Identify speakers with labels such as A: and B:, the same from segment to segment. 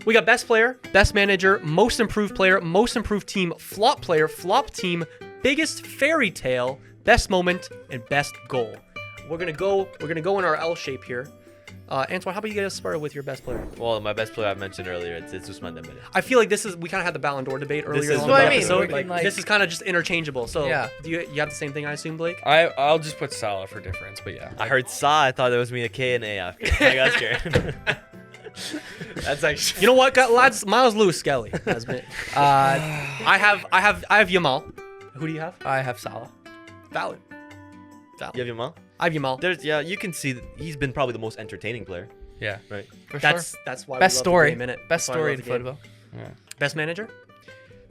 A: We got best player, best manager, most improved team, flop team, biggest fairy tale, best moment, and best goal. We're gonna go in our L shape here. Antoine, how about you get us started with your best player?
B: Well, my best player I've mentioned earlier, it's Ousmane Dembele.
A: I feel like we kind of had the Ballon d'Or debate earlier
B: is
A: on
B: what
A: the
B: I mean.
A: episode.
C: Like,
A: This is kind of just interchangeable. So
C: Yeah.
A: do you have the same thing, I assume, Blake?
D: I'll just put Salah for difference, but yeah.
B: I heard Sa. I thought there was me a K and A after. I got scared. That's actually.
A: You know what, lads? Miles Lewis Skelly has been. I have Yamal. Who do you have?
C: I have Salah.
A: Valid.
B: You have Yamal?
A: I have Yamal.
B: You can see that he's been probably the most entertaining player.
D: Yeah.
B: Right.
C: For sure.
A: That's why
C: Best
A: we love
C: story.
A: the game, innit?
C: Best
A: That's why I
C: story
A: love
C: in
A: the game.
C: football.
D: Yeah.
A: Best manager?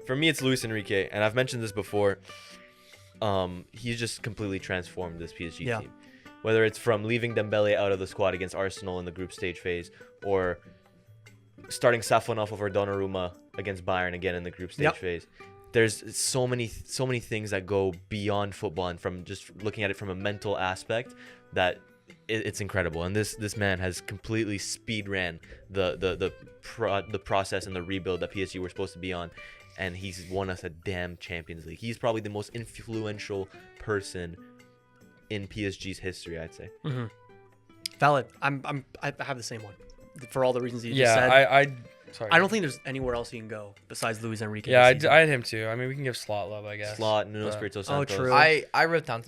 B: For me, it's Luis Enrique, and I've mentioned this before. He's just completely transformed this PSG team. Whether it's from leaving Dembele out of the squad against Arsenal in the group stage phase, or starting Safonov over Donnarumma against Bayern again in the group stage phase. There's so many things that go beyond football, and from just looking at it from a mental aspect, that it's incredible. And this man has completely speed ran the process and the rebuild that PSG were supposed to be on, and he's won us a damn Champions League. He's probably the most influential person in PSG's history, I'd say.
A: Mm-hmm. Valid. I have the same one for all the reasons you just said.
D: Sorry.
A: I don't think there's anywhere else you can go besides Luis Enrique.
D: Yeah,
A: this season.
D: I had him too. I mean, we can give Slot love, I guess.
B: Slot, Nuno
D: but-
B: Espirito
A: Oh,
B: Santos.
A: true.
C: I wrote down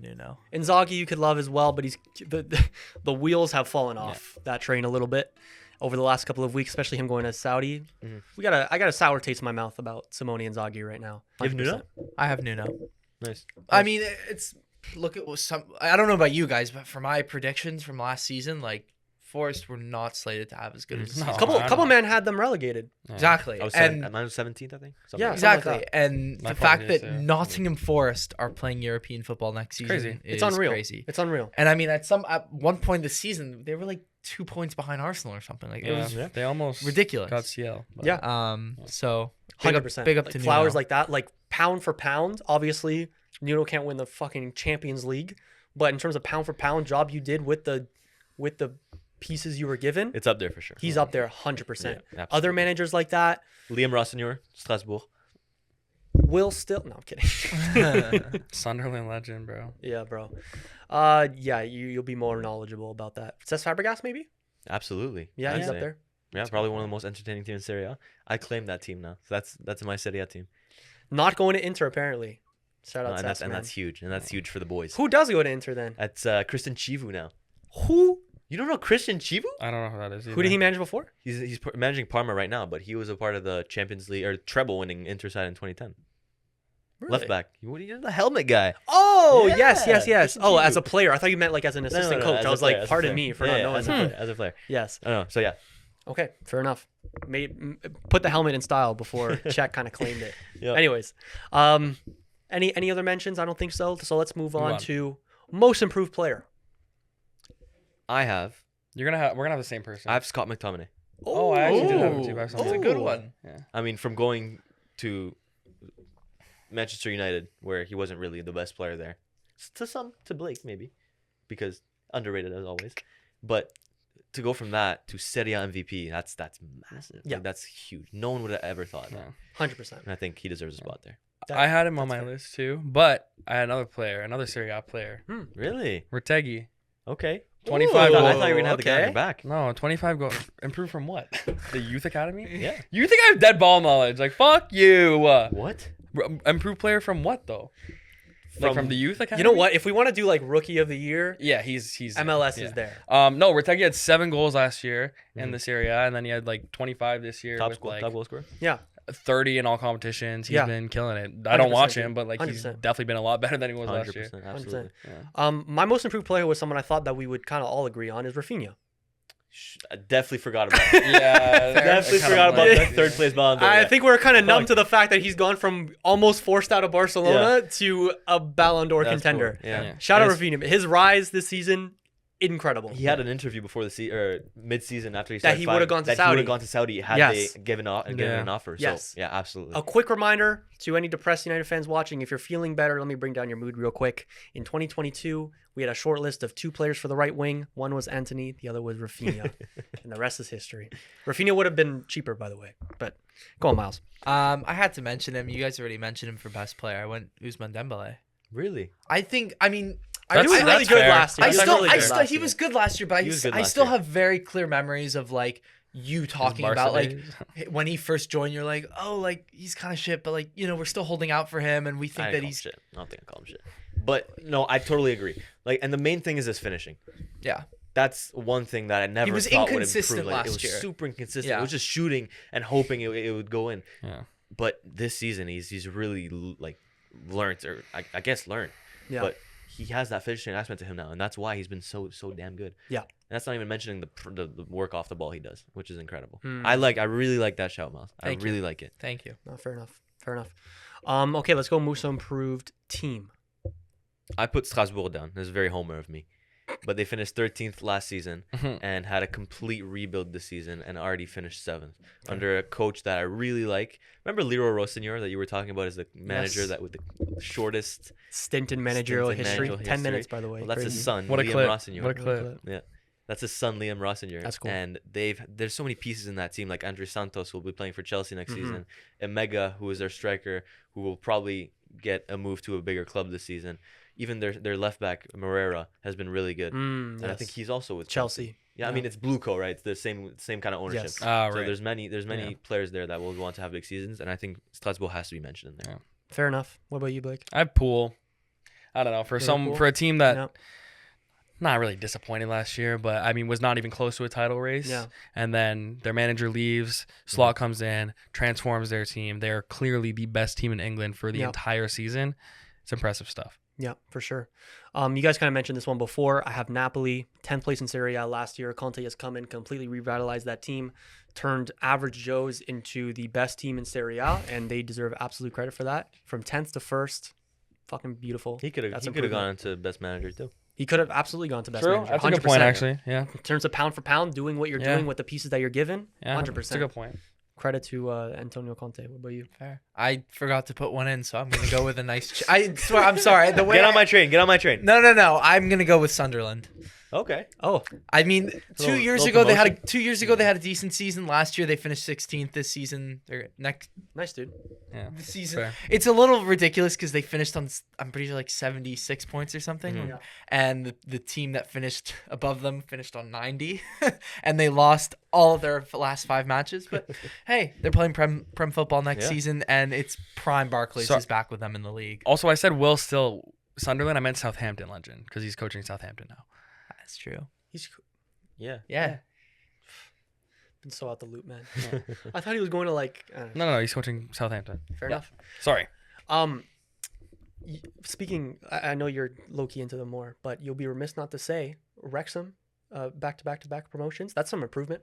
C: Nuno.
A: Inzaghi you could love as well, but the wheels have fallen off that train a little bit over the last couple of weeks, especially him going to Saudi.
B: Mhm.
A: I got a sour taste in my mouth about Simone Inzaghi right now.
B: You have Nuno?
A: 100%.
C: I have Nuno.
B: Nice.
C: I mean, it's look at what some. I don't know about you guys, but for my predictions from last season, like Forest were not slated to have as good as a
D: No.
C: season.
A: Couple men had them relegated.
D: Yeah.
C: Exactly,
B: I was
C: and
B: mine was 17th, I think. Something
A: Yeah,
B: like
A: something like
C: exactly, and
D: My
C: the fact
D: apologies,
C: that
D: yeah.
C: Nottingham Forest are playing European football next season
D: Crazy.
C: is
A: It's unreal.
C: crazy.
A: It's unreal.
C: And I mean, at one point this season, they were like 2 points behind Arsenal or something. Like it
D: Yeah,
C: was
D: they almost
C: ridiculous.
D: got CL. but-
A: Yeah.
C: So big up,
A: 100%.
C: big up
A: like
C: to
A: flowers
C: Nuno.
A: like that, like pound for pound. Obviously, Nuno can't win the fucking Champions League, but in terms of pound for pound job you did with the pieces you were given,
B: It's up there for sure.
A: he's up there 100%.
B: Yeah,
A: Other
B: absolutely.
A: managers like that
B: Liam Rossignol, Strasbourg.
A: will still. No, I'm kidding.
D: Sunderland legend, bro.
A: Yeah, bro. Yeah, you'll be more knowledgeable about that. Cesc Fabregas, maybe.
B: Absolutely.
A: Yeah,
B: I'd
A: he's up
B: say.
A: there.
B: Yeah, probably one of the most entertaining teams in Serie A. I claim that team now. So that's my Serie A team.
A: Not going to Inter apparently. Shout out
B: and
A: Cesc, man.
B: that's huge. And that's huge for the boys.
A: Who does go to Inter then?
B: That's Christian Chivu now.
A: Who?
B: You don't know Christian Chivu?
D: I don't know who that is.
A: Who did he manage before?
B: He's managing Parma right now, but he was a part of the Champions League or treble winning Inter side in 2010.
A: Really?
B: Left back. You're the helmet guy.
A: Oh,
B: Yeah,
A: yes.
B: Christian
A: Oh,
B: Chivu.
A: as a player. I thought you meant like as an assistant coach.
B: as
A: I
B: a
A: was
B: player,
A: like,
B: as a
A: pardon
B: player.
A: me for
B: Yeah,
A: not
B: yeah,
A: knowing
B: as a
A: that.
B: player, as a player.
A: Yes.
B: I don't know. So yeah.
A: Okay, fair enough. Put the helmet in style before Czech kind of claimed it.
B: Yep.
A: Anyways, any other mentions? I don't think so. So let's move on
D: on.
A: to most improved player.
B: I have
D: We're gonna have the same person.
B: I have Scott McTominay.
D: Oh, I actually did have him too. By
C: That's a
D: someone.
C: good one.
D: Yeah.
B: I mean, from going to Manchester United, where he wasn't really the best player there, to Blake maybe, because underrated as always, but to go from that to Serie A MVP, that's massive.
A: Yeah.
B: Like, that's huge. No one would have ever thought that,
D: Yeah.
A: 100%.
B: and I think he deserves a spot there.
D: I had him on
A: that's
D: my
A: fair.
D: list too, but I had another Serie A player,
B: Really?
D: Rotegi.
B: Okay.
D: 25
B: I
D: goals.
B: thought you were gonna have the guy on your back.
D: No, 25 goals. Improve from what? The youth academy?
B: Yeah.
D: You think I have dead ball knowledge? Like fuck you.
B: What?
D: Improved player from what though? Like from the youth academy?
A: You know what? If we want to do like rookie of the year,
D: Yeah, he's
A: MLS
D: yeah.
A: is there.
D: No, Rotegi had 7 goals last year in the Serie A, and then he had like 25 this year
B: Top
D: with
B: score,
D: like
B: top goal scorer.
A: Yeah.
D: 30 in all competitions. He's
A: Yeah.
D: been killing it. I don't
A: 100%,
D: watch
A: dude.
D: him, but like he's
A: 100%.
D: definitely been a lot better than he was last
B: 100%.
D: year.
B: Absolutely.
A: My most improved player was someone I thought that we would kind of all agree on is Rafinha.
B: I definitely forgot about it.
D: Yeah,
B: Definitely
D: I kinda
B: forgot about
D: like-
B: that third place Ballon d'Or.
A: I
B: yeah.
A: think we're kind of numb
B: Fuck.
A: to the fact that he's gone from almost forced out of Barcelona to a Ballon d'Or
B: That's
A: contender.
B: cool. Yeah.
D: Yeah.
A: Shout out
B: And
A: Rafinha. His rise this season, incredible.
B: He had an interview before the mid-season after he
A: That
B: started
A: he
B: fighting,
A: would've gone to
B: that he
A: Saudi.
B: would have gone to Saudi had
A: Yes.
B: they given
D: Yeah.
B: an offer.
A: Yes.
B: So, yeah, absolutely.
A: A quick reminder to any depressed United fans watching, if you're feeling better, let me bring down your mood real quick. In 2022, we had a short list of 2 players for the right wing. One was Antony, the other was Rafinha. And the rest is history. Rafinha would have been cheaper, by the way. But go on, Miles.
C: I had to mention him. You guys already mentioned him for best player. I went Ousmane Dembele.
B: Really?
C: I think. I mean,
D: That's-
A: He was really good
D: fair.
A: last year.
C: I
A: He was
C: still,
A: really
C: I
A: good
C: still,
A: last
C: he
A: year.
C: was good last year, but
B: He was good
C: I
B: last
C: still
B: year.
C: have very clear memories of like you talking
D: Barca
C: about like
D: days.
C: when he first joined. You're like, oh, like he's kind of shit, but like we're still holding out for him, and we
B: I
C: think
B: didn't
C: that
B: call him
C: he's
B: shit. I don't think I call him shit. But no, I totally agree. Like, and the main thing is his finishing.
C: yeah.
B: That's one thing that I never
C: was
B: thought would
C: inconsistent
B: improve. Like, it
C: last
B: was
C: year.
B: super inconsistent.
C: Yeah.
B: It was just shooting and hoping it would go in.
D: Yeah.
B: But this season, he's really like learned, or I guess learned.
A: Yeah.
B: But he has that finishing aspect to him now, and that's why he's been so damn good.
A: Yeah.
B: And that's not even mentioning the work off the ball he does, which is incredible.
A: Hmm.
B: I really like that shout, Miles.
C: Thank
B: I
C: you.
B: really like it.
C: Thank you.
A: No, fair enough. Fair enough. Okay, let's go Musa improved team.
B: I put Strasbourg down. This is very homer of me. But they finished 13th last season and had a complete rebuild this season and already finished 7th under a coach that I really like. Remember Leroy Rossignol that you were talking about as the manager
A: Yes.
B: that with the shortest?
A: Stint in managerial
B: Stint in
A: history.
B: managerial
A: 10
B: history.
A: minutes, by the way.
B: Well, that's his
A: Crazy.
B: son,
D: What a
B: Liam
D: clip.
B: Rossignol.
D: What a clip.
B: Yeah. That's his son, Liam Rossignol.
A: That's cool.
B: And there's so many pieces in that team, like Andre Santos, who will be playing for Chelsea next
A: Mhm.
B: season. Emega, who is their striker, who will probably get a move to a bigger club this season. Even their left back, Moreira, has been really good.
A: Mm,
B: And I think
A: yes.
B: he's also with
A: Chelsea.
B: Yeah, I
A: Yeah.
B: mean it's Blueco, right? It's the same kind of ownership.
A: Yes.
D: Ah,
B: So
D: right.
B: there's many
D: Yeah.
B: players there that will want to have big seasons, and I think Strasbourg has to be mentioned in there.
D: Yeah.
A: Fair enough. What about you, Blake?
D: I have Pool. I don't know
A: Liverpool?
D: for a team that
A: Yeah.
D: not really disappointed last year, but I mean was not even close to a title race.
A: Yeah.
D: And then their manager leaves, Slot comes in, transforms their team. They're clearly the best team in England for the
A: Yeah.
D: entire season. It's impressive stuff.
A: Yeah, for sure. You guys kind of mentioned this one before. I have Napoli, 10th place in Serie A last year. Conte has come in, completely revitalized that team, turned average Joes into the best team in Serie A, and they deserve absolute credit for that. From 10th to 1st, fucking beautiful.
B: He could have
A: That's
B: gone
A: improvement.
B: into best manager too.
A: He could have absolutely gone to best
D: True.
A: manager.
D: That's a good
A: 100%.
D: point, actually. Yeah.
A: In terms of pound for pound, doing what you're
D: Yeah.
A: doing with the pieces that you're given,
D: Yeah.
A: 100%.
D: That's a good point.
A: Credit to Antonio Conte. What about you?
C: Fair. I forgot to put one in, so I'm gonna go with a nice. I swear, I'm sorry. The way
B: Get
C: I-
B: on my train. Get on my train.
C: No. I'm gonna go with Sunderland.
B: Okay.
A: Oh,
C: I mean,
B: Little-
C: 2 years
B: little
C: ago they had
B: promotion.
C: 2 years ago they had a decent season. Last year they finished 16th. This season, they're next
A: nice, dude.
D: Yeah.
C: this season.
D: Fair.
C: It's a little ridiculous because they finished on I'm pretty sure like 76 points or something,
B: Mhm.
A: Yeah.
C: and the team that finished above them finished on 90, and they lost all of their last 5 matches. But hey, they're playing prem football next
B: Yeah.
C: season, and it's prime Barclays
D: So-
C: is back with them in the league.
D: Also, I said Will still Sunderland. I meant Southampton legend because he's coaching Southampton now.
C: That's true.
A: He's
B: Yeah.
C: Yeah.
A: been so out the loop, man. I thought he was going to like.
D: No, he's coaching Southampton.
A: Fair
D: Yeah.
A: enough.
D: Sorry.
A: Speaking, I know you're low key into them more, but you'll be remiss not to say Wrexham, back to back promotions. That's some improvement.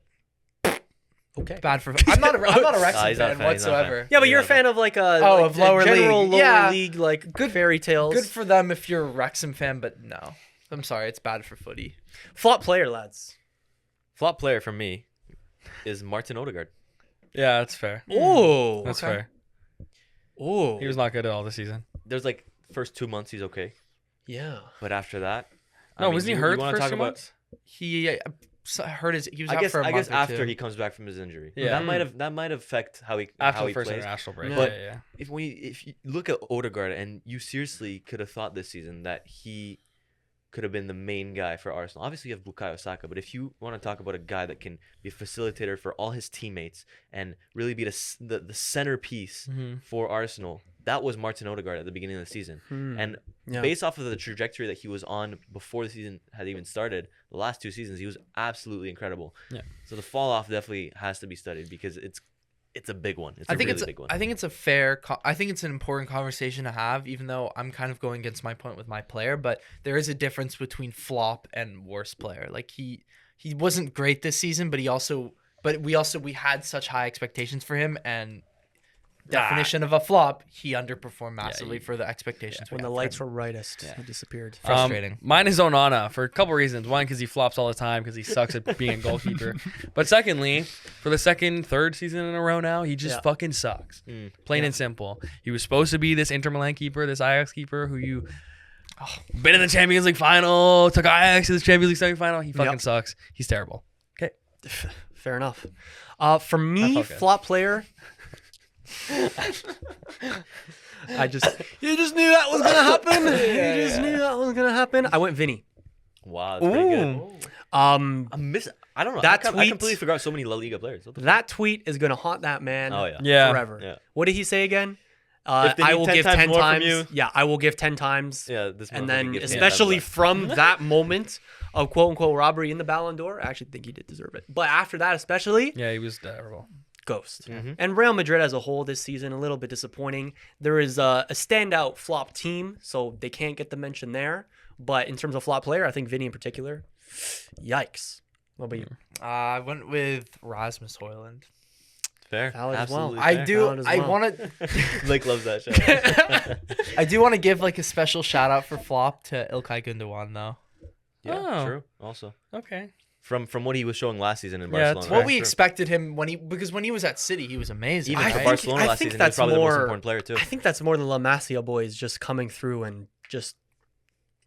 A: Okay.
C: Bad for. I'm not a Wrexham
B: he's not a
C: fan
B: fan, he's not a fan.
C: whatsoever.
A: Yeah, but you're a
B: Yeah.
A: fan of like a
C: Oh,
A: like
C: of lower
A: general
C: league.
A: lower
C: Yeah.
A: league like
C: Good-
A: fairy tales.
C: Good for them if you're a Wrexham fan, but no. I'm sorry, it's bad for footy.
A: Flop player, lads.
B: Flop player for me is Martin Odegaard.
D: Yeah, that's fair.
A: Oh,
D: That's
C: Okay.
D: fair.
A: oh,
D: He was not good at all this season.
B: There's like first 2 months he's okay,
A: yeah.
B: but after that,
D: No, wasn't he hurt the
B: wanna
D: first
B: talk
D: 2
B: about-
D: months?
C: He hurt his. He was
B: I
C: out
B: guess
C: for a month or
B: after
C: two.
B: he comes back from his injury.
D: Yeah.
B: That might affect how he
D: After
B: how
D: the
B: he
D: first
B: plays.
D: international break.
A: Yeah.
B: But-
D: yeah.
B: If you look at Odegaard and you seriously could have thought this season that he could have been the main guy for Arsenal. Obviously, you have Bukayo Saka, but if you want to talk about a guy that can be a facilitator for all his teammates and really be the centerpiece
D: Mm-hmm.
B: for Arsenal, that was Martin Odegaard at the beginning of the season. And
A: Yeah.
B: based off of the trajectory that he was on before the season had even started, the last 2 seasons, he was absolutely incredible.
D: Yeah.
B: So the fall off definitely has to be studied because it's a big one. It's a really big one.
C: I think it's a fair. I think it's an important conversation to have, even though I'm kind of going against my point with my player. But there is a difference between flop and worst player. Like he wasn't great this season, but we had such high expectations for him, and definition of a flop, he underperformed massively for the expectations.
A: When the lights were rightest, he disappeared.
C: Frustrating.
D: Mine is Onana for a couple reasons. One, because he flops all the time because he sucks at being a goalkeeper. But secondly, for the third season in a row now, he just fucking sucks. Plain and simple. He was supposed to be this Inter Milan keeper, this Ajax keeper who you been in the Champions League final, took Ajax to the Champions League semifinal. He fucking sucks. He's terrible. Okay.
A: Fair enough. For me,
D: felt good.
A: flop player. You just knew that was gonna happen. You just knew that was gonna happen. I went Vinny.
B: Wow, that's pretty good.
A: Um,
B: I don't know.
A: That
B: I
A: tweet-
B: completely forgot so many La Liga players. What the
A: that tweet is gonna haunt that man.
B: Oh, yeah.
D: Yeah.
A: forever.
B: Yeah.
A: What did he say again?
B: If they
A: I
B: need
A: will
B: 10
A: give
B: times
A: 10
B: more from
A: times.
B: you.
A: Yeah, I will give 10 times.
B: Yeah, this
A: And
B: motherfucker
A: then,
B: gives 10
A: especially
B: times
A: from that moment of quote unquote robbery in the Ballon d'Or, I actually think he did deserve it. But after that, especially,
D: Yeah, he was terrible.
A: ghost.
B: Mm-hmm.
A: And Real Madrid as a whole this season, a little bit disappointing. There is a standout flop team, so they can't get the mention there. But in terms of flop player, I think Vinny in particular, yikes. What about you?
C: I went with Rasmus Højlund.
B: Fair.
A: Valid as well.
B: Absolutely
C: I
B: fair.
C: do.
A: Valid as
C: I
A: well.
C: want to.
B: Blake loves that shit.
C: I do want to give like a special shout out for flop to Ilkay Gundogan though.
B: Yeah,
D: Oh.
B: true. Also,
D: Okay.
B: from what he was showing last season in
D: Yeah,
B: Barcelona.
D: it's
C: What
D: fair.
C: we expected him because when he was at City, he was amazing.
B: Even
A: I
B: for
A: think-
B: Barcelona
A: I
B: last
A: think
B: season, he was
A: that's
B: probably the most
A: more-
B: important player too.
A: I think that's more than La Masia boys just coming through and just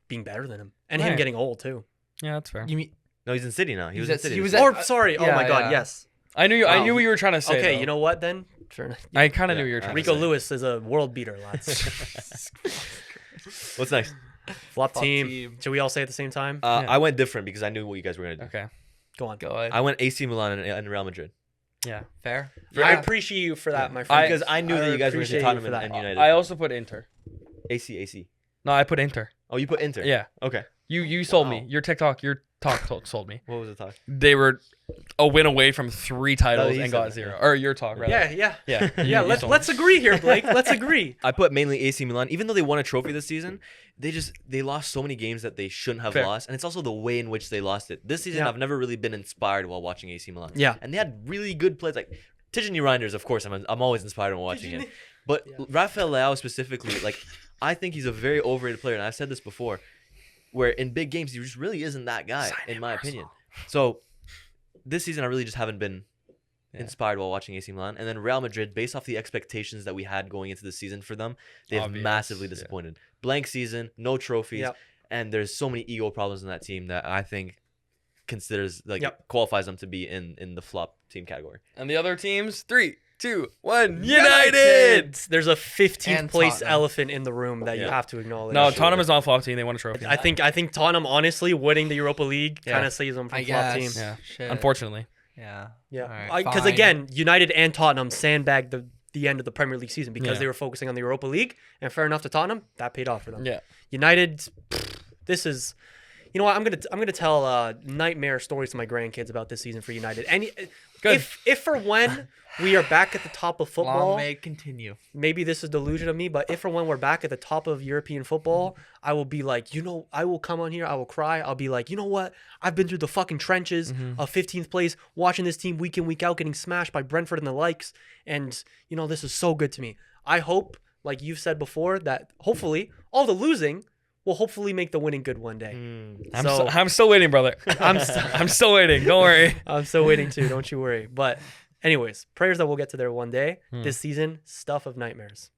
A: being better than him. And him
D: Right.
A: getting old too.
D: Yeah, that's fair.
C: You mean
B: No, he's in City now. He was
C: He's
B: in
C: at-
B: City.
C: he
B: this
C: was
B: season.
C: at-
A: Or sorry, oh
C: yeah,
A: my god,
C: yeah.
A: yes.
D: I knew
A: Wow.
D: what you were trying to say.
A: Okay,
D: though.
A: you know what then? Fair enough.
D: I kind of
B: Yeah.
D: knew what you were trying
A: Rico
D: to say.
A: Lewis is a world beater, lads.
B: What's next?
A: Flop
C: Flop
A: team.
C: team.
A: Should we all say it at the same time?
D: Yeah.
B: I went different because I knew what you guys were gonna do.
D: Okay.
A: Go on.
C: go ahead.
B: I went AC Milan and Real Madrid
D: Yeah.
C: Fair.
A: I appreciate you for that, my friend.
B: because I knew that you guys were gonna
A: appreciate
B: say
A: you
B: Tottenham
A: for that.
B: and United.
D: I also put Inter.
B: AC.
D: No, I put Inter.
B: Oh, you put Inter.
D: Yeah.
B: Okay.
D: You sold me.
B: Wow.
D: Your TikTok, sold me.
B: What was the talk?
D: They were a win away from 3 titles
B: he
D: and
B: said
D: got
B: that,
D: 0.
B: yeah.
D: Or your talk, rather.
A: Yeah.
D: Yeah.
A: Yeah, let's agree here, Blake. Let's agree.
B: I put mainly AC Milan. Even though they won a trophy this season, they lost so many games that they shouldn't have
D: Fair.
B: lost, and it's also the way in which they lost it. This season,
A: Yeah.
B: I've never really been inspired while watching AC Milan.
A: Yeah.
B: and they had really good plays like Tijani Reinders. Of course, I'm always inspired when watching him. But Rafael Leao specifically, like I think he's a very overrated player, and I've said this before. Where in big games, he just really isn't that guy, in my opinion. So this season, I really just haven't been inspired while watching AC Milan. And then Real Madrid, based off the expectations that we had going into the season for them, they've
D: Obvious,
B: massively
D: yeah.
B: disappointed. Blank season, no trophies,
A: Yep.
B: and there's so many ego problems in that team that I think considers
A: Yep.
B: qualifies them to be in the flop team category.
D: And the other teams, 3, 2, 1, United!
A: There's a 15th
C: And
A: place
C: Tottenham.
A: elephant in the room that you
B: Yeah.
A: have to acknowledge.
D: No, Tottenham is not a flop team. They won a trophy.
A: I think Tottenham honestly winning the Europa League
D: Yeah.
A: kind of saves them from
C: I
A: flop
C: guess.
A: team.
D: Yeah.
C: Shit.
D: Unfortunately.
C: Yeah.
A: Yeah,
C: Alright,
A: because
C: fine.
A: again, United and Tottenham sandbagged the end of the Premier League season because
D: Yeah.
A: they were focusing on the Europa League, and fair enough to Tottenham, that paid off for them.
D: Yeah.
A: United, this is, you know what? I'm gonna tell nightmare stories to my grandkids about this season for United. And
D: Good.
A: if for when we are back at the top of football,
C: Long may it continue.
A: maybe this is delusion of me, but if or when we're back at the top of European football, I will be like, I will come on here, I will cry. I'll be like, you know what? I've been through the fucking trenches of 15th place, watching this team week in, week out, getting smashed by Brentford and the likes. And, this is so good to me. I hope, like you've said before, that hopefully all the losing will hopefully make the winning good one day.
D: I'm still waiting, brother. I'm still waiting. Don't worry.
A: I'm still waiting too. Don't you worry. But anyways, prayers that we'll get to there one day. This season, stuff of nightmares.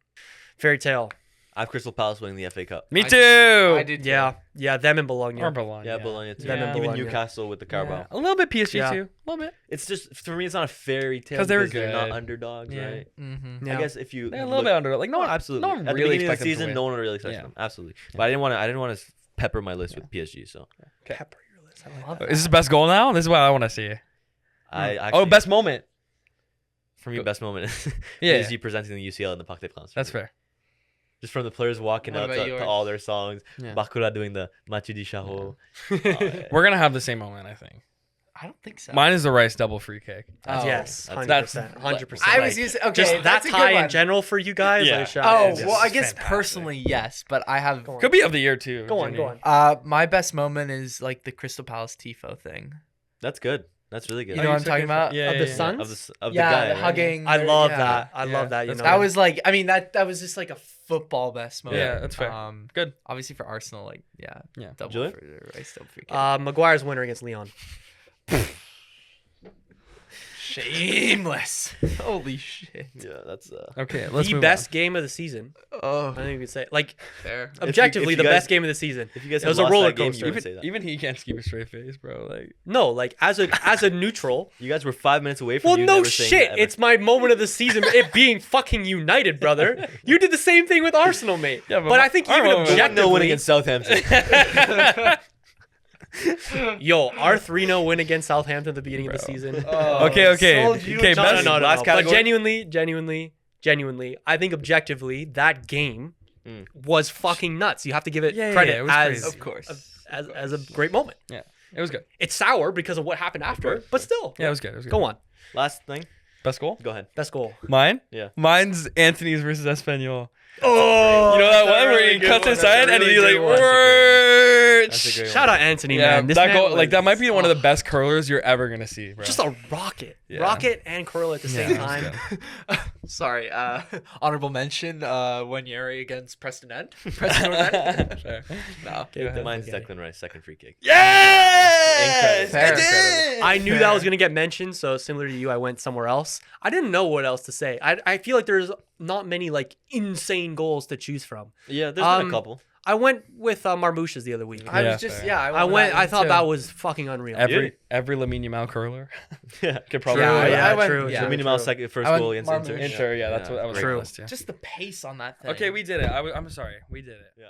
A: Fairy tale.
B: I have Crystal Palace winning the FA Cup.
D: Me
C: I-
D: too.
C: I did.
A: Yeah, them and Bologna.
D: Or Bologna.
B: Yeah, Bologna too.
A: Them and
B: Even
A: Bologna.
B: Newcastle with the Carabao.
D: Yeah. A little bit PSG
A: Yeah.
D: too. A little bit.
B: It's just for me, it's not a fairy tale
D: 'Cause they were
B: they're not
D: good.
B: underdogs,
D: Yeah.
B: right?
C: Mm-hmm.
A: Yeah.
B: I guess if you
D: They're a little bit under. Like no one,
B: absolutely.
D: No one
B: At the
D: really
B: beginning of the
D: expected them to
B: season,
D: win.
B: no one really expected
D: Yeah.
B: them. Absolutely. But I didn't want to pepper my list with PSG. So
A: Pepper your list. I like that.
D: Is this best goal now? This is what I want to see.
B: I actually,
D: Best moment.
B: for me, best moment is
D: Yeah.
B: PSG presenting the UCL in the Parc des Princes.
D: That's fair.
B: Just from the players walking
C: What
B: out
C: about
B: to
C: yours?
B: all their songs.
D: Yeah.
B: Bakura doing the Mathieu Di Charo.
D: We're gonna have the same moment, I think.
C: I don't think so.
D: Mine is the Rice double free kick.
C: Oh,
A: Yes,
B: that's-
A: 100%. 100%.
C: I was using okay.
A: just that
C: that's a good
A: tie in
C: one.
A: general for you guys.
D: Yeah.
A: Like, shout
C: Oh
A: out.
C: well, I
D: It's
C: guess
D: fantastic.
C: personally yes, but I have.
A: Go on.
D: Could be of the year too.
A: Go on,
D: Jimmy.
A: go on.
C: My best moment is like the Crystal Palace tifo thing.
B: That's good. That's really good.
C: You know what I'm talking about?
D: Yeah,
A: Of
D: yeah,
A: the
D: yeah.
A: Suns?
B: Of the
C: Yeah,
B: guy,
C: the
B: right?
C: hugging.
A: I love
C: yeah.
A: that. I
D: Yeah,
A: love that. You
D: that's
A: know,
C: That was like, I mean, that was just like a football best moment.
D: Yeah, that's fair. Good.
C: Obviously for Arsenal, like, yeah,
D: Yeah.
C: double
B: Julian?
C: for Rice, double for Kane.
A: Maguire's winner against Leon.
C: Shameless. Holy shit.
B: Yeah, that's
D: Okay, let's
A: The
D: move
A: best game of the season.
C: Oh,
A: I think we could say like
C: fair.
A: objectively
B: if
A: the
B: you
A: best
B: guys-
A: game of the season.
B: if you guys
A: It was
B: had
A: a
B: lost
A: roller
B: that game,
A: coaster.
B: you would say that.
D: Even he can't keep a straight face, bro. Like,
A: No, like as a neutral.
B: You guys were 5 minutes away from
A: Well,
B: you
A: no
B: never saying
A: shit.
B: that ever.
A: It's my moment of the season. It being fucking United, brother. You did the same thing with Arsenal, mate.
D: Yeah,
A: but I think
D: our
A: even
D: moment-
B: The 1-0
A: objectively,
B: win against Southampton.
A: yo, our 3-0 win against Southampton at the beginning of the season.
D: Okay, okay.
C: sold you.
D: Okay,
A: No,
D: best-
A: no, no, no,
B: last
A: no. But
B: category?
A: genuinely, I think objectively that game
B: Mm.
A: was fucking nuts. You have to give it
D: Yeah, yeah,
A: credit
D: yeah, it was
A: as,
D: crazy.
C: Of course.
A: as a great moment.
D: Yeah, it was good.
A: It's sour because of what happened after, but still.
D: Yeah, it was good. It was good.
A: Go on.
B: Last thing.
D: Best goal?
B: Go ahead.
A: Best goal.
D: Mine?
B: Yeah.
D: Mine's Anthony's versus Espanol.
A: Oh,
D: You know that one where he cuts inside and he's like, "Word!"
B: That's a great one.
A: Shout out Anthony,
D: Yeah,
A: man. This
D: that
A: man
D: goal, like
A: was-
D: that might be one of the best curlers you're ever gonna see, bro.
A: Just a rocket.
D: Yeah.
A: Rocket and curl at the same
D: Yeah, it
A: time.
D: was good.
C: Sorry. Honorable mention. Wanyeri against Preston End. Preston North End.
D: Fair.
C: No.
A: Okay,
D: ahead.
B: Mine's
A: okay.
B: Declan Rice, second free kick.
D: Yes!
C: Fair.
D: I did!
A: I knew that was going to get mentioned, so similar to you, I went somewhere else. I didn't know what else to say. I feel like there's not many like insane goals to choose from.
B: Yeah, there's been a
A: Um,
B: couple.
A: I went with Marmouches the other week.
C: I
D: Yeah,
C: was just,
D: fair.
C: yeah.
A: I
C: with
A: went. I
C: one
A: thought
C: too.
A: that was fucking unreal.
D: Every Lamine Yamal curler
B: Yeah.
D: could probably.
A: True,
C: Yeah,
A: yeah,
C: I went-
A: true,
C: yeah.
A: true,
B: Lamine
A: true.
B: Yamal's first
C: I went
B: goal against
C: Marmouche.
B: Inter.
D: Inter, yeah, that's what I was
A: True.
D: on the list, yeah.
C: Just the pace on that thing.
D: Okay, we did it. I'm sorry, we did it.
B: Yeah.